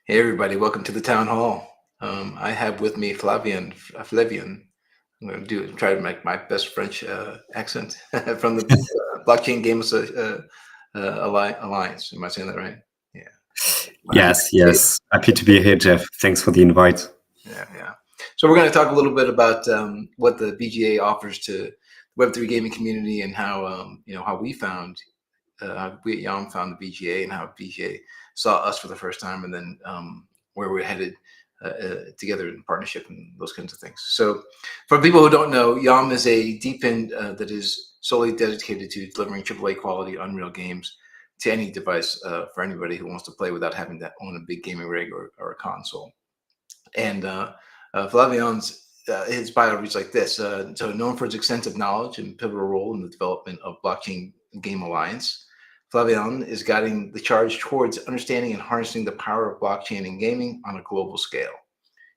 Hey everybody, welcome to the town hall. I have with me Flavien. I'm going to try to make my best French accent from the Blockchain Alliance. Am I saying that right? Yeah. How do you Yes, say it? yes. Happy to be here, Jeff. Thanks for the invite. Yeah, yeah. So we're going to talk a little bit about what the BGA offers to the Web3 gaming community and how how we found we at YOM found the BGA and how BGA saw us for the first time, and then where we're headed together in partnership and those kinds of things. So, for people who don't know, YOM is a deep end that is solely dedicated to delivering AAA quality Unreal games to any device for anybody who wants to play without having to own a big gaming rig or a console. And Flavian's his bio reads like this: so known for his extensive knowledge and pivotal role in the development of blockchain game alliance, Flavien is guiding the charge towards understanding and harnessing the power of blockchain in gaming on a global scale.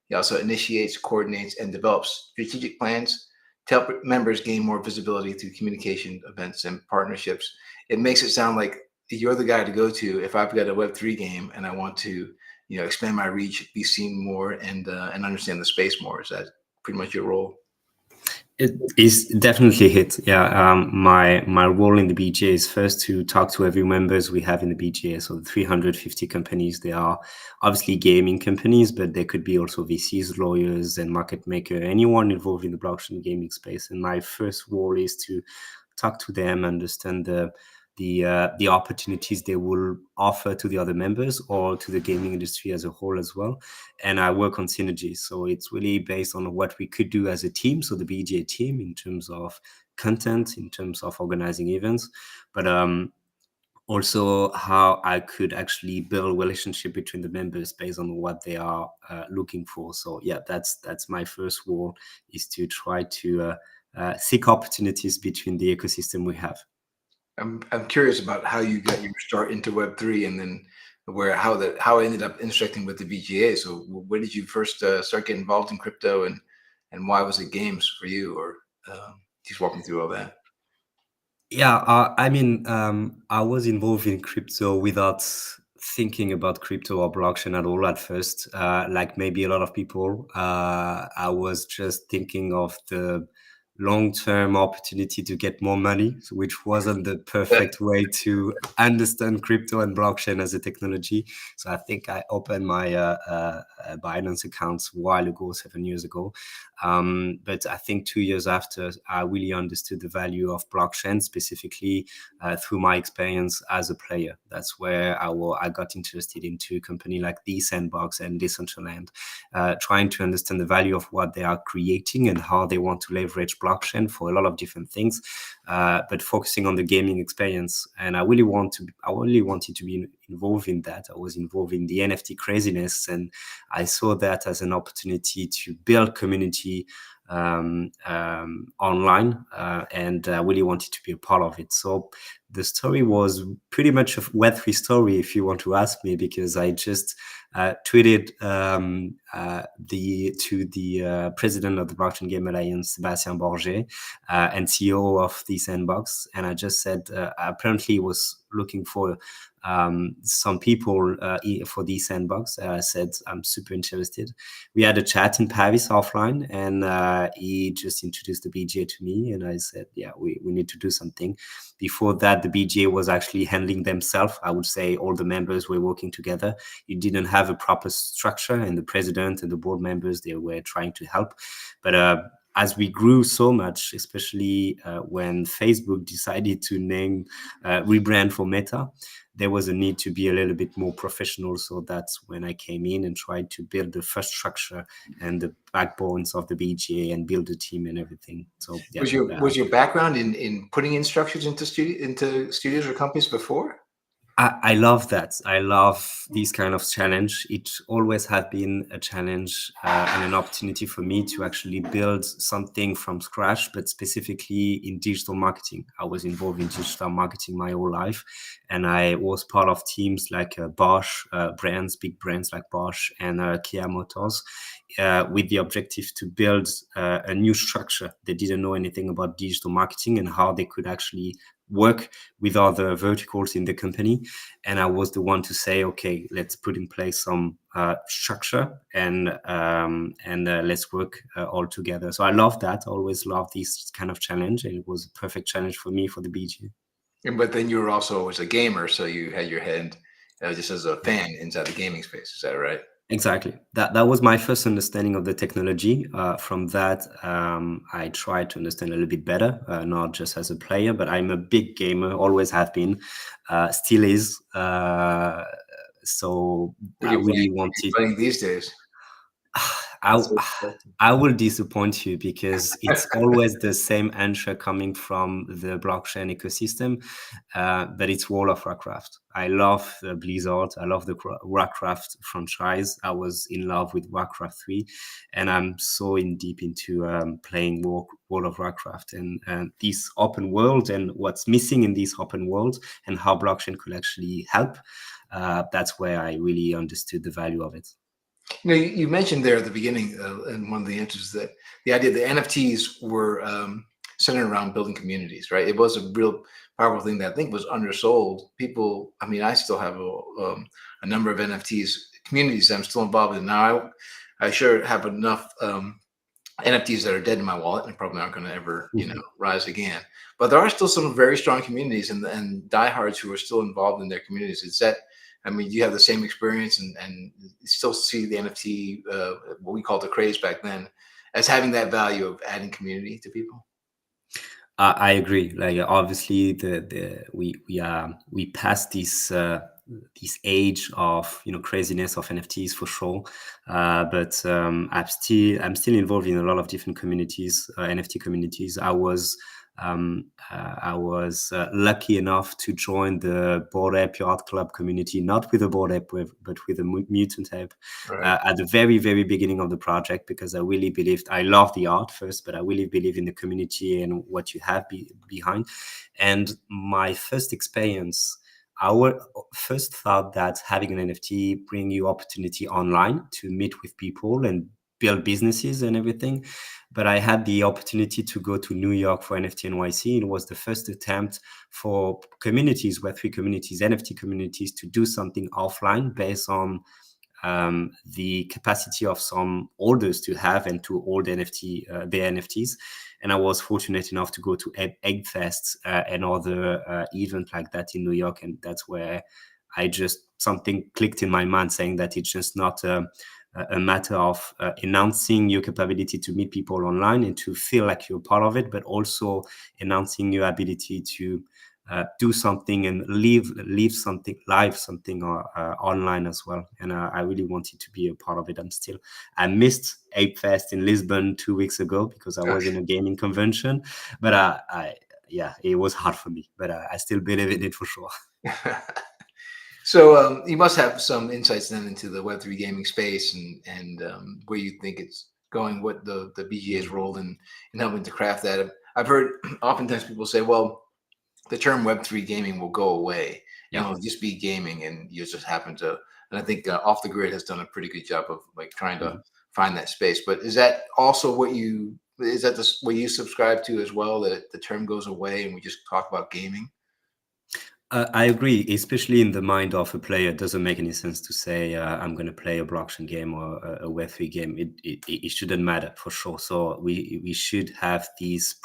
He also initiates, coordinates, and develops strategic plans to help members gain more visibility through communication, events, and partnerships. It makes it sound like you're the guy to go to if I've got a Web3 game and I want to, expand my reach, be seen more, and understand the space more. Is that pretty much your role? It is definitely hit. Yeah. My role in the BGA is first to talk to every members we have in the BGA. So the 350 companies, they are obviously gaming companies, but they could be also VCs, lawyers, and market maker, anyone involved in the blockchain gaming space. And my first role is to talk to them, understand the opportunities they will offer to the other members or to the gaming industry as a whole as well. And I work on synergies. So it's really based on what we could do as a team. So the BGA team in terms of content, in terms of organizing events, but also how I could actually build relationship between the members based on what they are looking for. So yeah, that's my first role, is to try to seek opportunities between the ecosystem we have. I'm curious about how you got your start into Web3, and then how it ended up intersecting with the BGA. So where did you first start getting involved in crypto, and why was it games for you? Or just walk me through all that. Yeah, I mean, I was involved in crypto without thinking about crypto or blockchain at all at first. Like maybe a lot of people, I was just thinking of the long-term opportunity to get more money, which wasn't the perfect way to understand crypto and blockchain as a technology. So I think I opened my Binance accounts a while ago, 7 years ago. But I think 2 years after, I really understood the value of blockchain, specifically through my experience as a player. That's where I got interested into a company like the Sandbox and Decentraland, trying to understand the value of what they are creating and how they want to leverage blockchain for a lot of different things, but focusing on the gaming experience. And I really wanted to be involved in that. I was involved in the NFT craziness, and I saw that as an opportunity to build community online, and I really wanted to be a part of it. So the story was pretty much a Web3 story, if you want to ask me, because I just tweeted to the president of the Blockchain Game Alliance, Sébastien Borget, and CEO of the Sandbox, and I just said apparently he was looking for some people for the Sandbox. I said I'm super interested. We had a chat in Paris offline, and he just introduced the BGA to me, and I said, yeah, we need to do something. Before that, the BGA was actually handling themselves. I would say all the members were working together. You didn't have a proper structure, and the president and the board members, they were trying to help. But as we grew so much, especially when Facebook decided to rebrand for Meta, there was a need to be a little bit more professional. So that's when I came in and tried to build the first structure and the backbones of the BGA and build a team and everything. So yeah, Was your background in putting in structures into studios or companies before? I love that. I love these kind of challenge. It always has been a challenge and an opportunity for me to actually build something from scratch, but specifically in digital marketing. I was involved in digital marketing my whole life, and I was part of teams like Bosch, big brands like Bosch and Kia Motors, with the objective to build a new structure. They didn't know anything about digital marketing and how they could actually work with other verticals in the company, and I was the one to say, okay, let's put in place some structure, and let's work all together. So I love that. I always love this kind of challenge, and it was a perfect challenge for me for the BG. But then you were also always a gamer, so you had your head just as a fan inside the gaming space. Is that right? Exactly. That was my first understanding of the technology. From that, I tried to understand a little bit better, not just as a player, but I'm a big gamer, always have been, still is. So What I are you playing? really What are you wanted. playing these days? I That's so exciting. I will disappoint you because it's always the same answer coming from the blockchain ecosystem, but it's World of Warcraft. I love Blizzard. I love the Warcraft franchise. I was in love with Warcraft 3, and I'm so in deep into playing World of Warcraft and this open world and what's missing in this open world and how blockchain could actually help. That's where I really understood the value of it. You mentioned there at the beginning, in one of the answers, that the idea that NFTs were centered around building communities, right? It was a real powerful thing that I think was undersold. People, I mean, I still have a number of NFTs communities that I'm still involved in now. I sure have enough NFTs that are dead in my wallet and probably aren't going to ever, rise again. But there are still some very strong communities and diehards who are still involved in their communities. Is that, I mean, you have the same experience and you still see the NFT, what we called the craze back then, as having that value of adding community to people? I agree. Like obviously, we passed this age of craziness of NFTs for sure, but I'm still involved in a lot of different communities, NFT communities. I was lucky enough to join the Bored Ape Yacht Club community, not with a Bored Ape, but with a mutant ape, Right. at the very, very beginning of the project, because I really believed, I love the art first, but I really believe in the community and what you have behind. And my first experience, our first thought that having an NFT bring you opportunity online to meet with people and build businesses and everything. But I had the opportunity to go to New York for NFT NYC. It was the first attempt for communities, Web3 communities, NFT communities, to do something offline based on the capacity of some holders to have and to hold their NFTs. And I was fortunate enough to go to Eggfest and other event like that in New York, and that's where I just something clicked in my mind, saying that it's just not a matter of announcing your capability to meet people online and to feel like you're part of it, but also announcing your ability to do something and leave something live, something online as well. And I really wanted to be a part of it. I missed Ape Fest in Lisbon 2 weeks ago because I was in a gaming convention, but yeah, it was hard for me, but I still believe in it for sure. So you must have some insights then into the Web3 gaming space and where you think it's going, what the BGA's role in helping to craft that. I've heard oftentimes people say, well, the term Web3 gaming will go away and Yeah. it'll just be gaming, and you just happen to. And I think Off the Grid has done a pretty good job of like trying to Mhm. find that space. But is that also what you is that the what you subscribe to as well? That the term goes away and we just talk about gaming? I agree, especially in the mind of a player. It doesn't make any sense to say I'm going to play a blockchain game or a Web3 game. It shouldn't matter for sure. So we should have these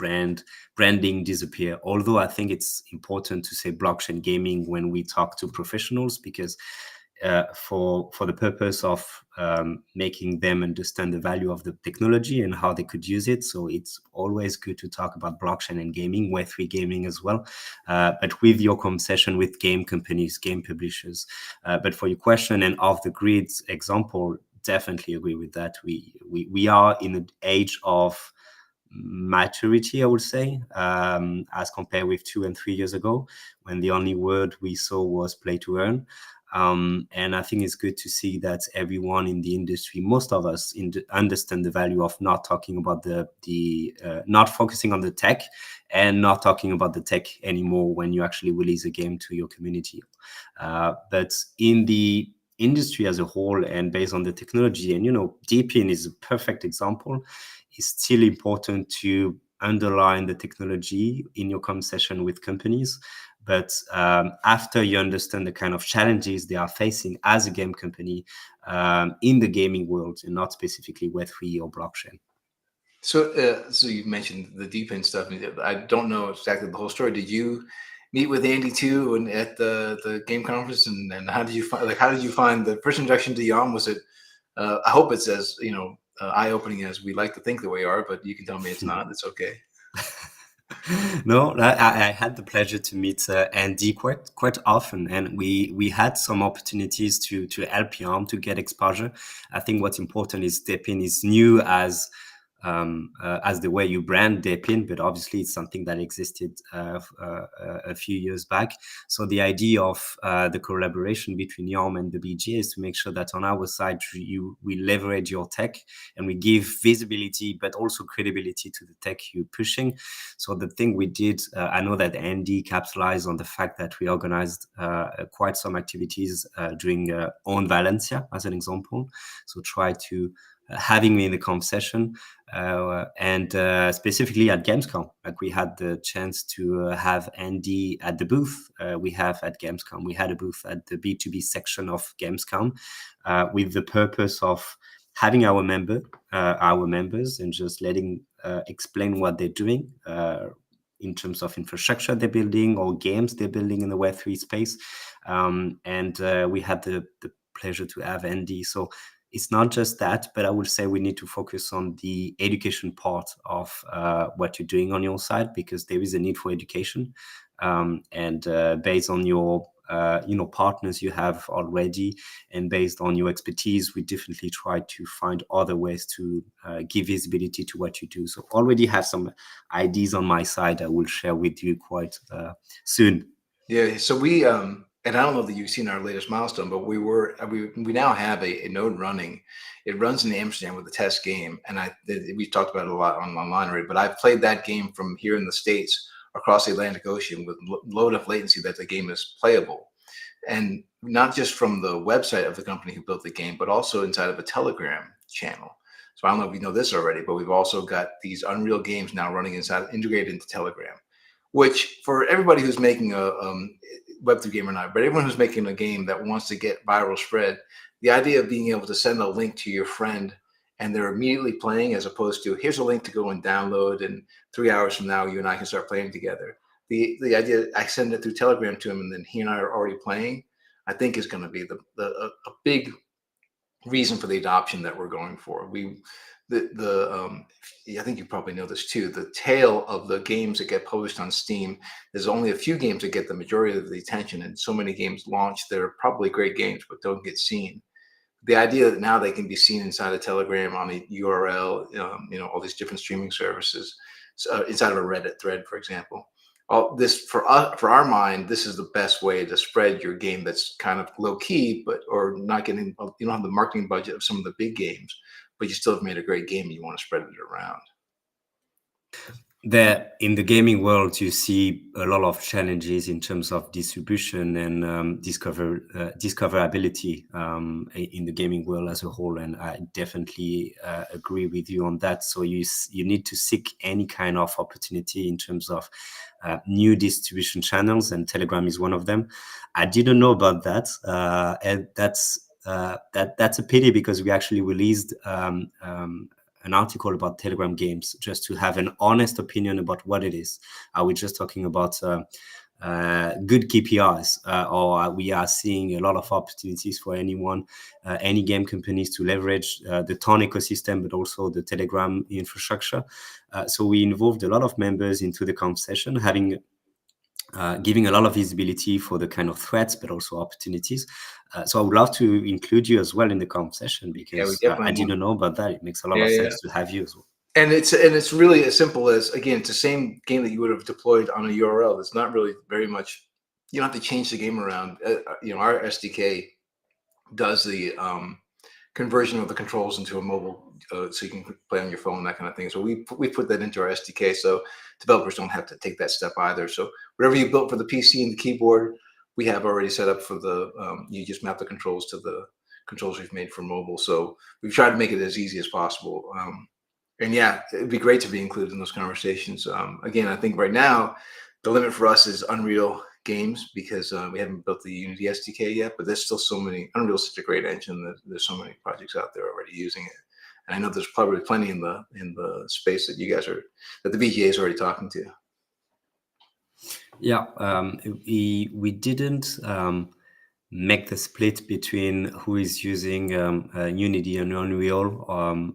branding disappear. Although I think it's important to say blockchain gaming when we talk to professionals, because for the purpose of making them understand the value of the technology and how they could use it. So it's always good to talk about blockchain and gaming, Web3 gaming as well, but with your conversation with game companies, game publishers. But for your question and off the grid example, definitely agree with that. We are in an age of maturity, I would say, as compared with 2 and 3 years ago, when the only word we saw was play to earn. And I think it's good to see that everyone in the industry, most of us, understand the value of not talking about not focusing on the tech and not talking about the tech anymore when you actually release a game to your community. But in the industry as a whole and based on the technology, and DeepIn is a perfect example, it's still important to underline the technology in your conversation with companies. But after you understand the kind of challenges they are facing as a game company in the gaming world, and not specifically Web3 or blockchain. So you mentioned the deep end stuff. I don't know exactly the whole story. Did you meet with Andy too, and at the game conference? And how did you find the first introduction to YOM? Was it? I hope it's as eye opening as we like to think that we are, but you can tell me it's not. It's okay. No, I had the pleasure to meet Andy quite often, and we had some opportunities to help YOM to get exposure. I think what's important is Depin is new as the way you brand Depin, but obviously it's something that existed a few years back. So the idea of the collaboration between YOM and the BGA is to make sure that on our side we leverage your tech and we give visibility, but also credibility to the tech you're pushing. So the thing we did, I know that Andy capitalized on the fact that we organized quite some activities during on Valencia, as an example. So try to having me in the conversation and specifically at Gamescom. Like we had the chance to have Andy at the booth we have at Gamescom. We had a booth at the B2B section of Gamescom with the purpose of having our members and just letting explain what they're doing in terms of infrastructure they're building or games they're building in the Web3 space. And we had the pleasure to have Andy. So it's not just that, but I would say we need to focus on the education part of what you're doing on your side, because there is a need for education. And based on your partners you have already, and based on your expertise, we definitely try to find other ways to give visibility to what you do. So already have some ideas on my side I will share with you quite soon. Yeah. So we and I don't know that you've seen our latest milestone, but we now have a node running. It runs in Amsterdam with a test game, and we talked about it a lot online already. But I've played that game from here in the States across the Atlantic Ocean with low enough latency that the game is playable, and not just from the website of the company who built the game, but also inside of a Telegram channel. So I don't know if you know this already, but we've also got these Unreal games now running integrated into Telegram, which for everybody who's making a Web3 game or not, but everyone who's making a game that wants to get viral spread, the idea of being able to send a link to your friend and they're immediately playing, as opposed to here's a link to go and download, and 3 hours from now you and I can start playing together. The idea I send it through Telegram to him and then he and I are already playing, I think is going to be a big reason for the adoption that we're going for. I think you probably know this too. The tail of the games that get published on Steam, there's only a few games that get the majority of the attention, and so many games launch that are probably great games but don't get seen. The idea that now they can be seen inside of Telegram on a URL, all these different streaming services, inside of a Reddit thread, for example. All this for our mind, this is the best way to spread your game that's kind of low key, or not getting, you don't have the marketing budget of some of the big games, but you still have made a great game and you want to spread it around. There in the gaming world, you see a lot of challenges in terms of distribution and discoverability in the gaming world as a whole, and I definitely agree with you on that. So you need to seek any kind of opportunity in terms of new distribution channels, and Telegram is one of them. I didn't know about that, and that's a pity, because we actually released an article about Telegram games just to have an honest opinion about what it is. Are we just talking about good KPIs, or we are seeing a lot of opportunities for any game companies to leverage the Ton ecosystem, but also the Telegram infrastructure? So we involved a lot of members into the conversation, giving a lot of visibility for the kind of threats, but also opportunities. So I would love to include you as well in the conversation, because I didn't know about that. It makes a lot of sense to have you as well. And it's really as simple as, again, it's the same game that you would have deployed on a URL. It's not really very much. You don't have to change the game around. Our SDK does the conversion of the controls into a mobile, so you can play on your phone, that kind of thing. So we put that into our SDK, so developers don't have to take that step either. So whatever you built for the PC and the keyboard, we have already set up for you just map the controls to the controls we've made for mobile. So we've tried to make it as easy as possible. And yeah, it'd be great to be included in those conversations. Again, I think right now the limit for us is Unreal games because we haven't built the Unity SDK yet. But there's still so many. Unreal's such a great engine that there's so many projects out there already using it. And I know there's probably plenty in the space that you guys are that the BGA is already talking to. Yeah, we didn't make the split between who is using Unity and Unreal.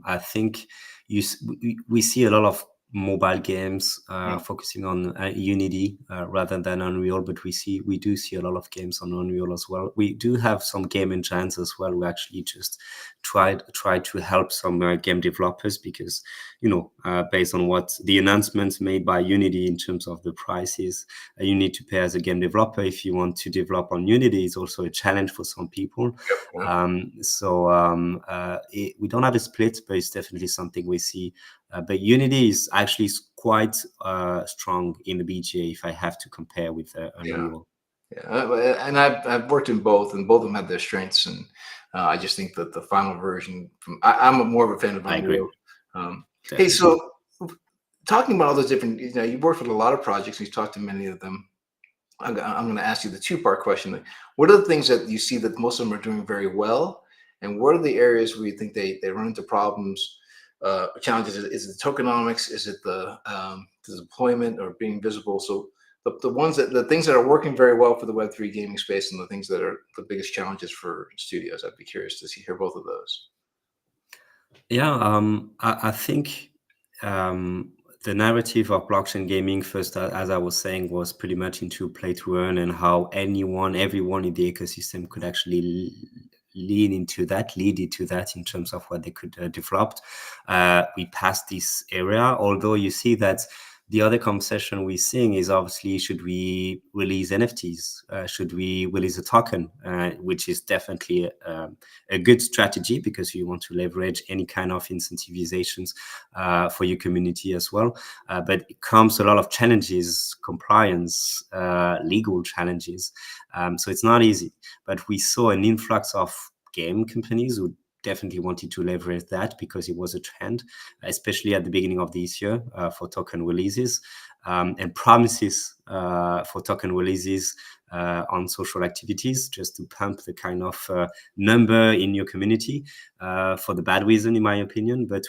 I think we see a lot of mobile games Mm. focusing on Unity rather than Unreal, but we do see a lot of games on Unreal as well. We do have some game engines as well. We actually just try to help some game developers because based on what the announcements made by Unity in terms of the prices you need to pay as a game developer if you want to develop on Unity. It's also a challenge for some people. Yep. We don't have a split, but it's definitely something we see. But Unity is actually quite strong in the BGA if I have to compare with Yeah. Unreal. Yeah, and I've worked in both, and both of them have their strengths. And I just think that the final version, I'm more of a fan of I agree, Unreal. Hey, definitely. so talking about all those different, you've worked with a lot of projects, and you've talked to many of them. I'm going to ask you the two-part question. Like, what are the things that you see that most of them are doing very well, and what are the areas where you think they run into problems, challenges? Is it tokenomics? Is it the deployment or being visible? So the things that are working very well for the Web3 gaming space, and the things that are the biggest challenges for studios. I'd be curious to hear both of those. Yeah, I think the narrative of blockchain gaming, first, as I was saying, was pretty much into play to earn and how everyone in the ecosystem could actually lead into that in terms of what they could develop. We passed this area, although you see that the other conversation we're seeing is obviously, should we release NFTs? Should we release a token? Which is definitely a good strategy because you want to leverage any kind of incentivizations for your community as well. But it comes a lot of challenges, compliance, legal challenges. So it's not easy. But we saw an influx of game companies who definitely wanted to leverage that because it was a trend, especially at the beginning of this year for token releases and promises for token releases on social activities, just to pump the kind of number in your community for the bad reason, in my opinion. But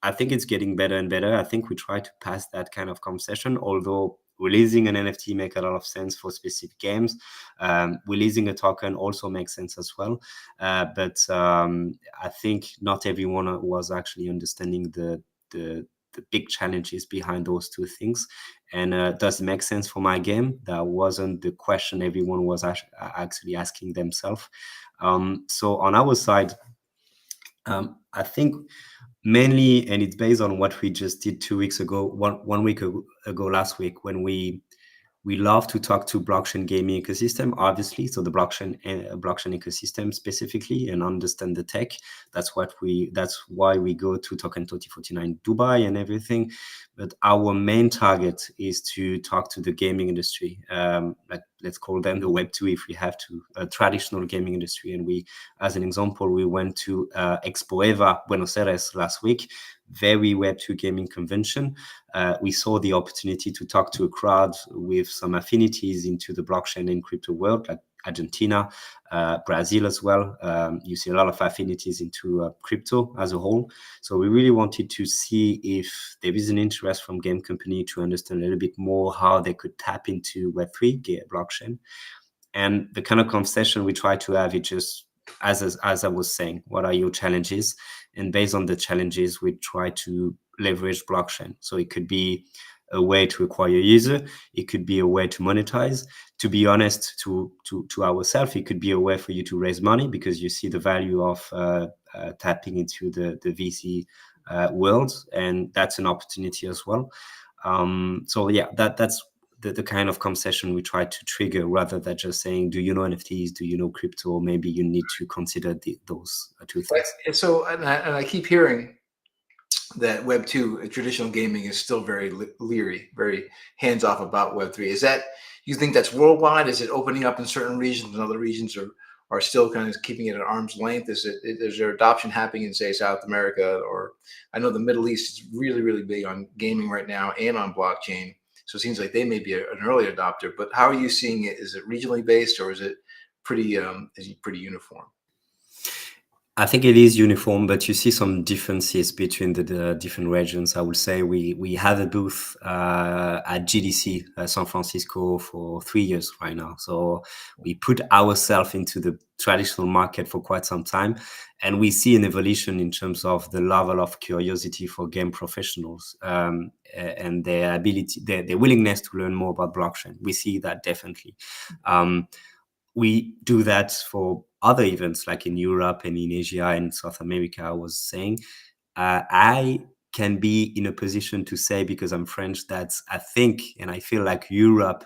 I think it's getting better and better. I think we try to pass that kind of conversation, although releasing an NFT make a lot of sense for specific games. Releasing a token also makes sense as well. But I think not everyone was actually understanding the big challenges behind those two things. And does it make sense for my game? That wasn't the question everyone was actually asking themselves. So on our side, I think mainly, and it's based on what we just did 2 weeks ago, one week ago last week, when we love to talk to blockchain gaming ecosystem, obviously. So the blockchain ecosystem specifically, and understand the tech. That's why we go to Token 2049 Dubai and everything. But our main target is to talk to the gaming industry. Let's call them the Web2 if we have to, a traditional gaming industry. And as an example, we went to Expo Eva Buenos Aires last week, very Web2 gaming convention. We saw the opportunity to talk to a crowd with some affinities into the blockchain and crypto world, like Argentina, Brazil as well. You see a lot of affinities into crypto as a whole. So we really wanted to see if there is an interest from game company to understand a little bit more how they could tap into Web3 blockchain. And the kind of conversation we try to have is just, as I was saying, what are your challenges? And based on the challenges, we try to leverage blockchain. So it could be a way to acquire a user. It could be a way to monetize. To be honest, to ourselves, it could be a way for you to raise money because you see the value of tapping into the VC world, and that's an opportunity as well. So yeah, that's the kind of conversation we try to trigger, rather than just saying, do you know NFTs? Do you know crypto? Maybe you need to consider those two things. Right. So, and I keep hearing that Web 2, traditional gaming, is still very leery, very hands off about Web 3. Is that, you think that's worldwide? Is it opening up in certain regions and other regions are are still kind of keeping it at arm's length? Is there adoption happening in, say, South America, or I know the Middle East is really, really big on gaming right now and on blockchain. So it seems like they may be an early adopter. But how are you seeing it? Is it regionally based, or is it pretty uniform? I think it is uniform, but you see some differences between the different regions. I would say we had a booth at GDC San Francisco for 3 years right now. So we put ourselves into the traditional market for quite some time, and we see an evolution in terms of the level of curiosity for game professionals, and their ability, their willingness to learn more about blockchain. We see that definitely. Um, we do that for other events like in Europe and in Asia and South America. I was saying, I can be in a position to say, because I'm French, that I think and I feel like Europe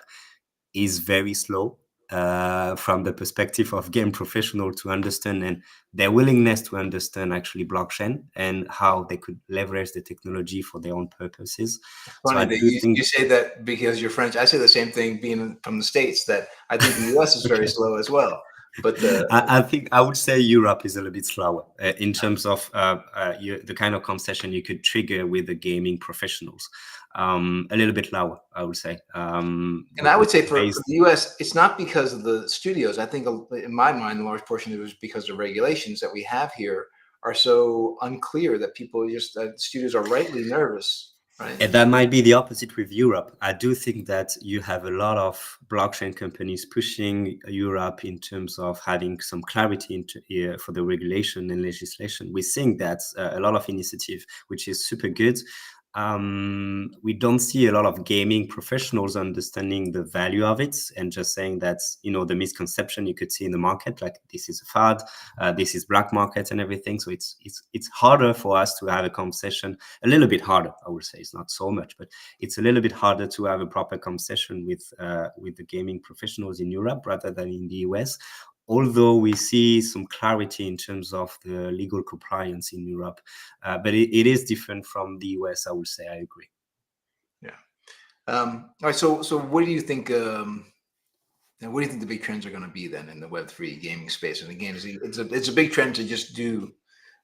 is very slow from the perspective of game professional to understand, and their willingness to understand actually blockchain and how they could leverage the technology for their own purposes. So Funny I that do you think say that because you're French. I say the same thing being from the States, that I think the US is very okay. slow as well. But I think I would say Europe is a little bit slower in terms of the kind of concession you could trigger with the gaming professionals. A little bit lower, I would say. and I would say for Based the US, it's not because of the studios. I think in my mind, a large portion of it is because the regulations that we have here are so unclear that people just studios are rightly nervous, right? And that might be the opposite with Europe. I do think that you have a lot of blockchain companies pushing Europe in terms of having some clarity for the regulation and legislation. We're seeing that a lot of initiative, which is super good. We don't see a lot of gaming professionals understanding the value of it and just saying that, the misconception you could see in the market, like this is a fad, this is black market and everything. So it's harder for us to have a conversation, a little bit harder, I would say. It's not so much, but it's a little bit harder to have a proper conversation with the gaming professionals in Europe rather than in the US. Although we see some clarity in terms of the legal compliance in Europe, but it is different from the US, I would say. I agree. Yeah. All right. So what do you think? And what do you think the big trends are going to be then in the Web3 gaming space? And again, it's a big trend to just do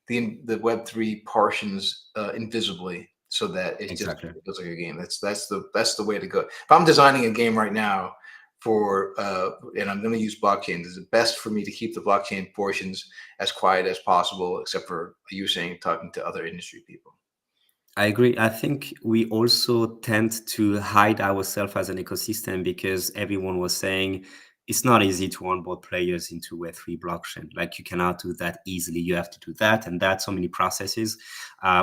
the Web3 portions invisibly, so that Exactly. it feels like a game. That's the way to go. If I'm designing a game right now for and I'm going to use blockchain, is it best for me to keep the blockchain portions as quiet as possible, except for you saying talking to other industry people? I agree. I think we also tend to hide ourselves as an ecosystem because everyone was saying it's not easy to onboard players into Web3 blockchain. Like you cannot do that easily. You have to do that and that. So many processes,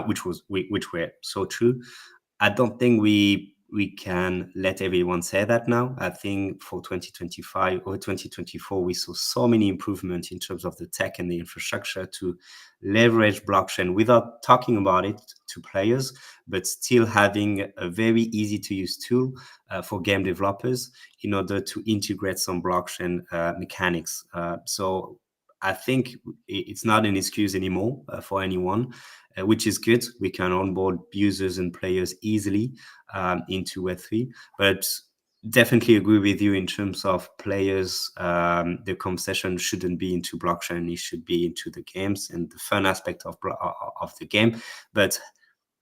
which were so true. I don't think we can let everyone say that now. I think for 2025 or 2024, we saw so many improvements in terms of the tech and the infrastructure to leverage blockchain without talking about it to players, but still having a very easy to use tool for game developers in order to integrate some blockchain mechanics. So I think it's not an excuse anymore for anyone, which is good. We can onboard users and players easily into Web3, but definitely agree with you in terms of players. The conversation shouldn't be into blockchain; it should be into the games and the fun aspect of the game. But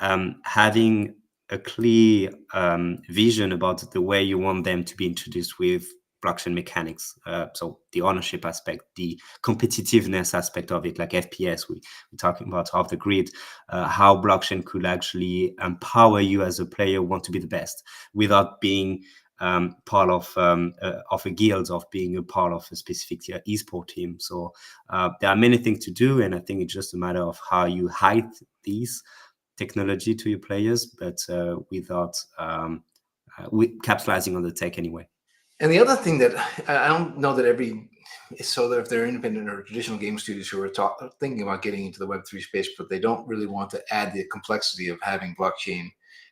having a clear vision about the way you want them to be introduced with blockchain mechanics. So the ownership aspect, the competitiveness aspect of it, like FPS, we're talking about off the grid, how blockchain could actually empower you as a player who want to be the best without being part of a guild, of being a part of a specific esport team. So there are many things to do, and I think it's just a matter of how you hide these technology to your players, but without capitalizing on the tech anyway. And the other thing that I don't know that so that if they're independent or traditional game studios who are thinking about getting into the Web3 space, but they don't really want to add the complexity of having blockchain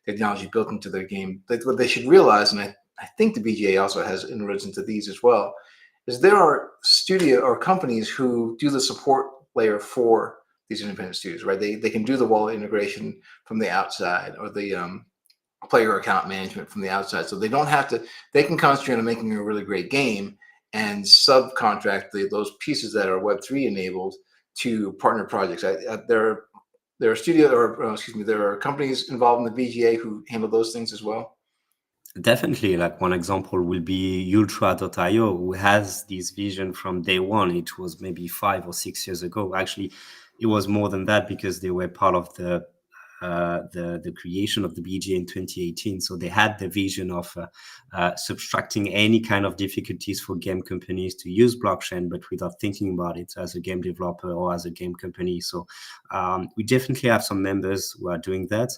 technology built into their game, that what they should realize, and I think the BGA also has inroads into these as well, is there are studio or companies who do the support layer for these independent studios, right? They can do the wallet integration from the outside, or the player account management from the outside. So they don't have to, they can concentrate on making a really great game and subcontract those pieces that are Web3 enabled to partner projects. There are studio or excuse me, there are companies involved in the BGA who handle those things as well. Definitely, like one example will be Ultra.io, who has this vision from day one. It was maybe 5 or 6 years ago. Actually, it was more than that because they were part of the creation of the BGA in 2018. So they had the vision of subtracting any kind of difficulties for game companies to use blockchain, but without thinking about it as a game developer or as a game company. So we definitely have some members who are doing that,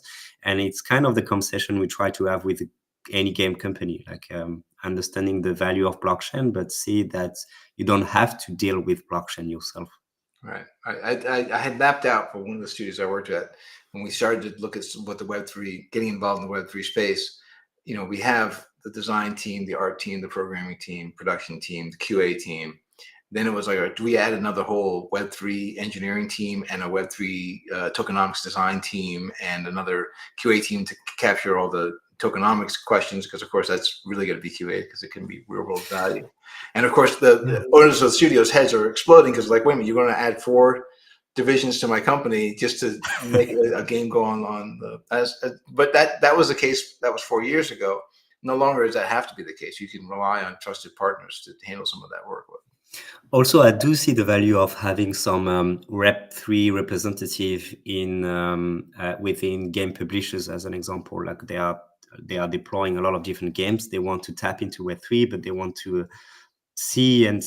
and it's kind of the conversation we try to have with any game company, like understanding the value of blockchain, but see that you don't have to deal with blockchain yourself. Right. I had mapped out for one of the studios I worked at when we started to look at what the Web3, getting involved in the Web3 space. We have the design team, the art team, the programming team, production team, the QA team. Then it was like, do we add another whole Web3 engineering team and a Web3 tokenomics design team and another QA team to capture all the tokenomics questions? Because of course that's really going to be QA because it can be real world value. And of course the owners of the studios' heads are exploding because like, wait a minute, you're going to add 4 divisions to my company just to make a game go on the but that was the case. That was 4 years ago. No longer does that have to be the case. You can rely on trusted partners to handle some of that work with. Also, I do see the value of having some Web3 representative in within game publishers, as an example. Like they are deploying a lot of different games. They want to tap into Web3, but they want to see and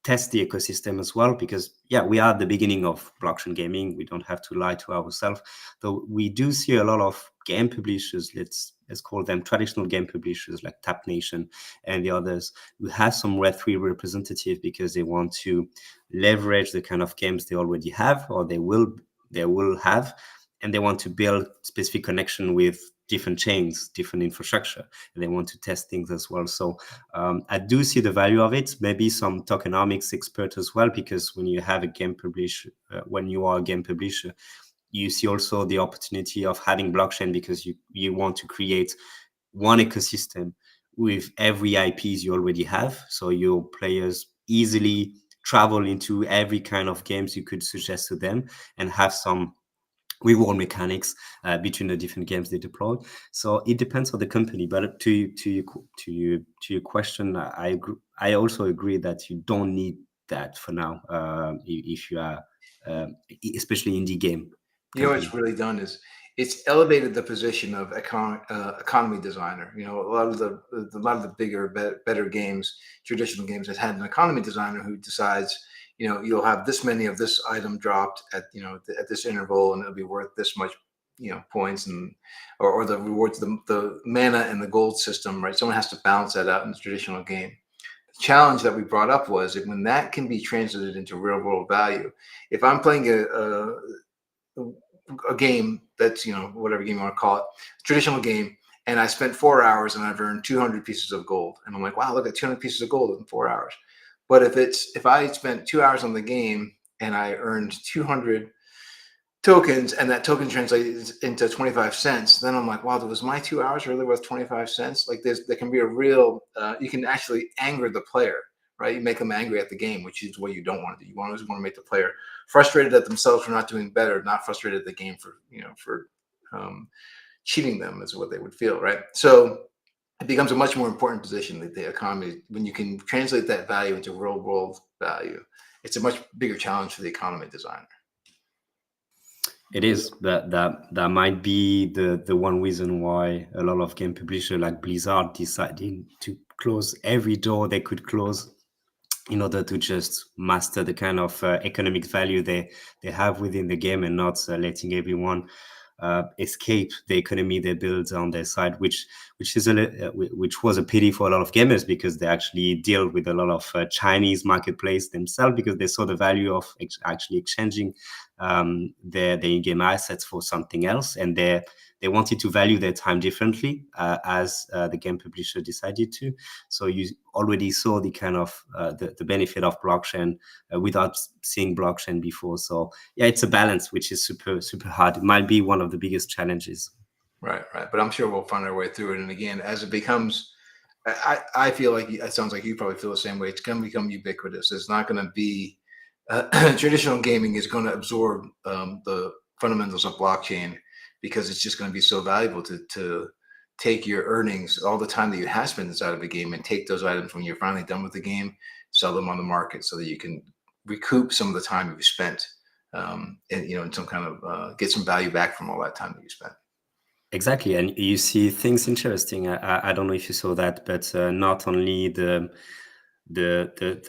test the ecosystem as well, because we are at the beginning of blockchain gaming. We don't have to lie to ourselves, though we do see a lot of game publishers, let's call them traditional game publishers like Tap Nation and the others, who have some Web3 representative because they want to leverage the kind of games they already have or they will have, and they want to build specific connection with different chains, different infrastructure, and they want to test things as well. So I do see the value of it. Maybe some tokenomics expert as well, because when you have a game publisher, when you are a game publisher, you see also the opportunity of having blockchain because you want to create one ecosystem with every IPs you already have, so your players easily travel into every kind of games you could suggest to them and have some reward mechanics between the different games they deploy. So it depends on the company. But to your question, I agree. I also agree that you don't need that for now if you are especially indie game You know what company. it's really done is it's elevated the position of economy designer. A lot of the bigger, better games, traditional games, has had an economy designer who decides, you'll have this many of this item dropped at at this interval, and it'll be worth this much, points, and or the rewards, the mana and the gold system, right? Someone has to balance that out in the traditional game. The challenge that we brought up was that when that can be translated into real world value, if I'm playing a game that's whatever game you want to call it, traditional game, and I spent 4 hours and I've earned 200 pieces of gold, and I'm like, wow, look at 200 pieces of gold in 4 hours. But if I spent 2 hours on the game and I earned 200 tokens, and that token translates into 25 cents, then I'm like, wow, was my 2 hours really worth 25 cents? Like there can be a real you can actually anger the player, right? You make them angry at the game, which is what you don't want to do. You always want to make the player frustrated at themselves for not doing better, not frustrated at the game for cheating them, is what they would feel, right? So it becomes a much more important position that the economy, when you can translate that value into real world value, it's a much bigger challenge for the economy designer. It is that might be the one reason why a lot of game publishers like Blizzard deciding to close every door they could close in order to just master the kind of economic value they have within the game, and not letting everyone escape the economy they build on their side, which is which was a pity for a lot of gamers, because they actually deal with a lot of Chinese marketplace themselves, because they saw the value of actually exchanging their in-game assets for something else, and they wanted to value their time differently as the game publisher decided to. So you already saw the kind of the benefit of blockchain without seeing blockchain before. So it's a balance, which is super hard. It might be one of the biggest challenges. Right. But I'm sure we'll find our way through it. And again, as it becomes I feel like it sounds like you probably feel the same way. It's going to become ubiquitous. It's not going to be traditional gaming is going to absorb the fundamentals of blockchain because it's just going to be so valuable to take your earnings, all the time that you have spent inside of a game, and take those items when you're finally done with the game, sell them on the market so that you can recoup some of the time you've spent, and in some kind of get some value back from all that time that you spent. Exactly, and you see things interesting. I don't know if you saw that, but not only the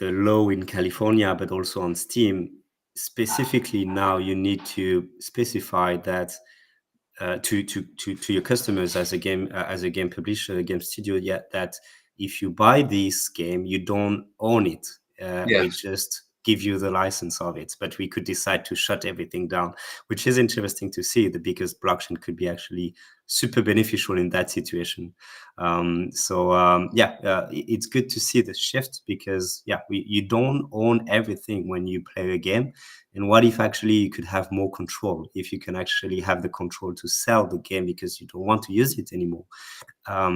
law in California, but also on Steam. Specifically, now you need to specify that to your customers as a game publisher, a game studio, yet that if you buy this game, you don't own it. We Yes. just give you the license of it, but we could decide to shut everything down, which is interesting to see that because blockchain could be actually super beneficial in that situation. It's good to see the shift because you don't own everything when you play a game. And what if actually you could have more control, if you can actually have the control to sell the game because you don't want to use it anymore? There are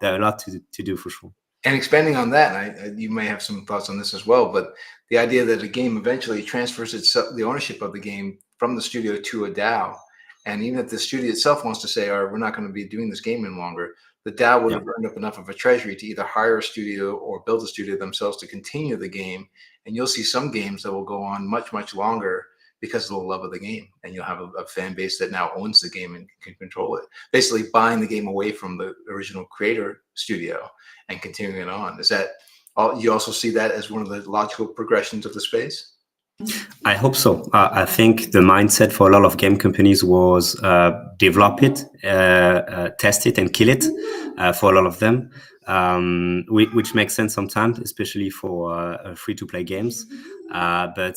a lot to do for sure. And expanding on that, you may have some thoughts on this as well, but the idea that a game eventually transfers itself, the ownership of the game from the studio to a DAO, and even if the studio itself wants to say, "All right, we're not going to be doing this game any longer," the DAO would have earned up enough of a treasury to either hire a studio or build a studio themselves to continue the game. And you'll see some games that will go on much, much longer because of the love of the game, and you'll have a fan base that now owns the game and can control it, basically buying the game away from the original creator studio and continuing it on. Is that you also see that as one of the logical progressions of the space? I hope so. I think the mindset for a lot of game companies was develop it, test it, and kill it for a lot of them, which makes sense sometimes, especially for free-to-play games. But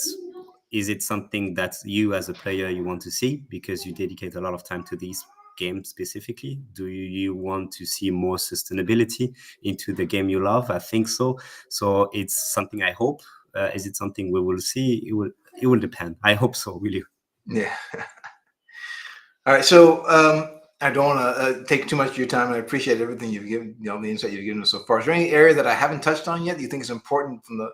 is it something that you as a player you want to see because you dedicate a lot of time to these games specifically? Do you want to see more sustainability into the game you love? I think so. So it's something I hope. Is it something we will see? It will depend. I hope so, really. Yeah. All right. So I don't want to take too much of your time. I appreciate everything you've given, the insight you've given us so far. Is there any area that I haven't touched on yet that you think is important from the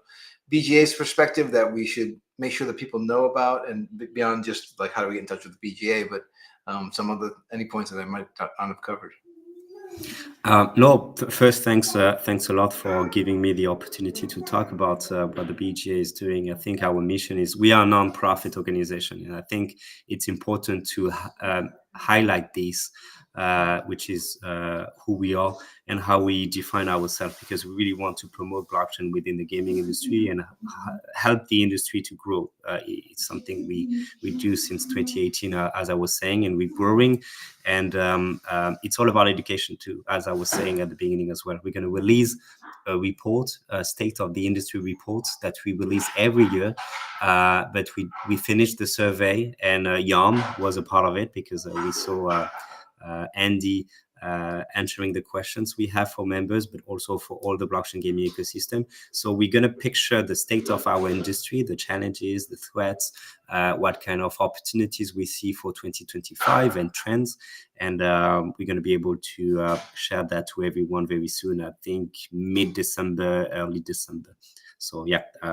BGA's perspective that we should make sure that people know about, and beyond just like how do we get in touch with the BGA, but any points that I might not have covered? First, thanks a lot for giving me the opportunity to talk about what the BGA is doing. I think our mission is we are a non-profit organization, and I think it's important to highlight this, which is who we are and how we define ourselves, because we really want to promote blockchain within the gaming industry and help the industry to grow. It's something we do since 2018, as I was saying, and we're growing. And it's all about education too, as I was saying at the beginning as well. We're going to release a report, a state of the industry report that we release every year. But we finished the survey, and YOM was a part of it because we saw Andy answering the questions we have for members, but also for all the blockchain gaming ecosystem. So we're going to picture the state of our industry, the challenges, the threats, what kind of opportunities we see for 2025 and trends. And we're going to be able to share that to everyone very soon. I think mid-December, early December. So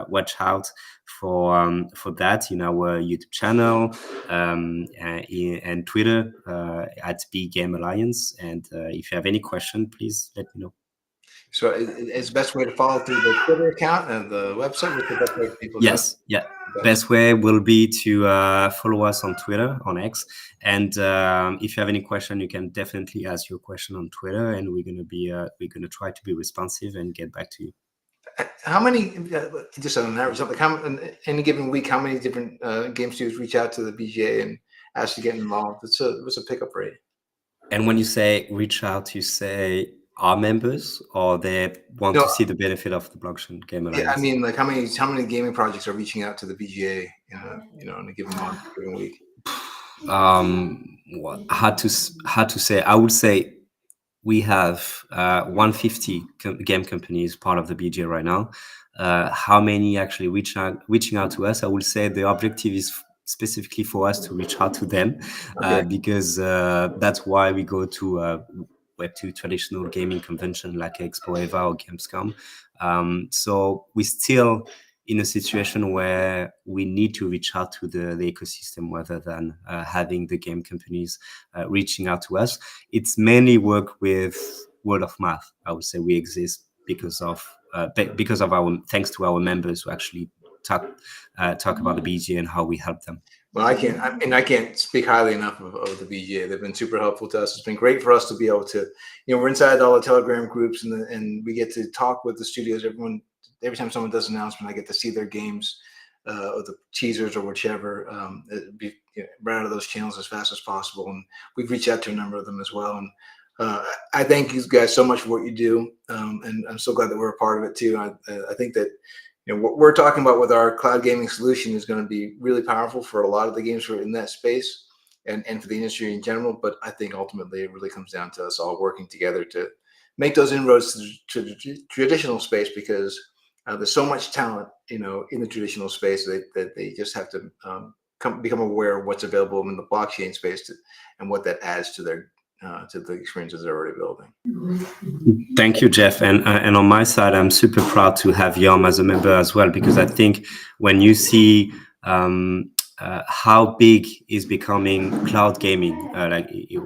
watch out for that in our YouTube channel and Twitter at BGame Alliance. And if you have any question, please let me know. So is the best way to follow through the Twitter account and the website? What's the best way for people Yes, best way will be to follow us on Twitter, on X. And if you have any question, you can definitely ask your question on Twitter, and we're gonna try to be responsive and get back to you. How many, just on an average, like any given week, how many different game studios reach out to the BGA and ask to get involved? What's a pickup rate? And when you say reach out, you say our members, or they want to see the benefit of the blockchain game alliance? Yeah, I mean, like how many gaming projects are reaching out to the BGA, in a given month, given week? Hard to say. I would say we have 150 game companies part of the BGA right now. How many actually reaching out to us? I would say the objective is specifically for us to reach out to them, because that's why we go to Web2 traditional gaming convention like Expo Eva or Gamescom. So we're still in a situation where we need to reach out to the ecosystem rather than having the game companies reaching out to us. It's mainly work with word of mouth. I would say we exist because of our, thanks to our members who actually talk about the BGA and how we help them. Well, I can't speak highly enough of the BGA. They've been super helpful to us. It's been great for us to be able to, we're inside all the Telegram groups, and we get to talk with the studios. Every time someone does an announcement, I get to see their games or the teasers or whichever, right out of those channels as fast as possible. And we've reached out to a number of them as well. And I thank you guys so much for what you do, and I'm so glad that we're a part of it too. I think that what we're talking about with our cloud gaming solution is going to be really powerful for a lot of the games who are in that space, and for the industry in general. But I think ultimately it really comes down to us all working together to make those inroads to the traditional space, because there's so much talent, in the traditional space that they just have to become aware of what's available in the blockchain space and what that adds to their to the experiences they're already building. Thank you, Jeff. And on my side, I'm super proud to have YOM as a member as well, because I think when you see how big is becoming cloud gaming, like it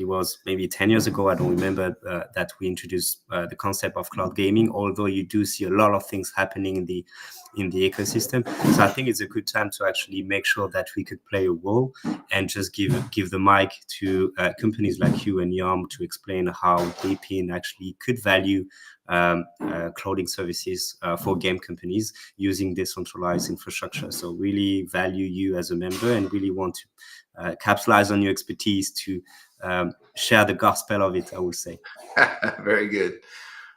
was maybe 10 years ago, I don't remember, that we introduced the concept of cloud gaming, although you do see a lot of things happening in the ecosystem. So I think it's a good time to actually make sure that we could play a role and just give the mic to companies like you and YOM to explain how DPIN actually could value clouding services for game companies using decentralized infrastructure. So really value you as a member and really want to capitalize on your expertise to share the gospel of it, I would say. Very good.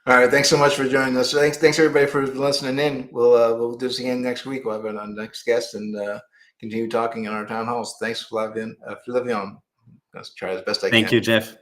All right, thanks so much for joining us. Thanks everybody for listening in. We'll do this again next week. We'll have our next guest and continue talking in our town halls. Thanks, Flavien. Flavien. Let's try as best I can. Thank you, Jeff.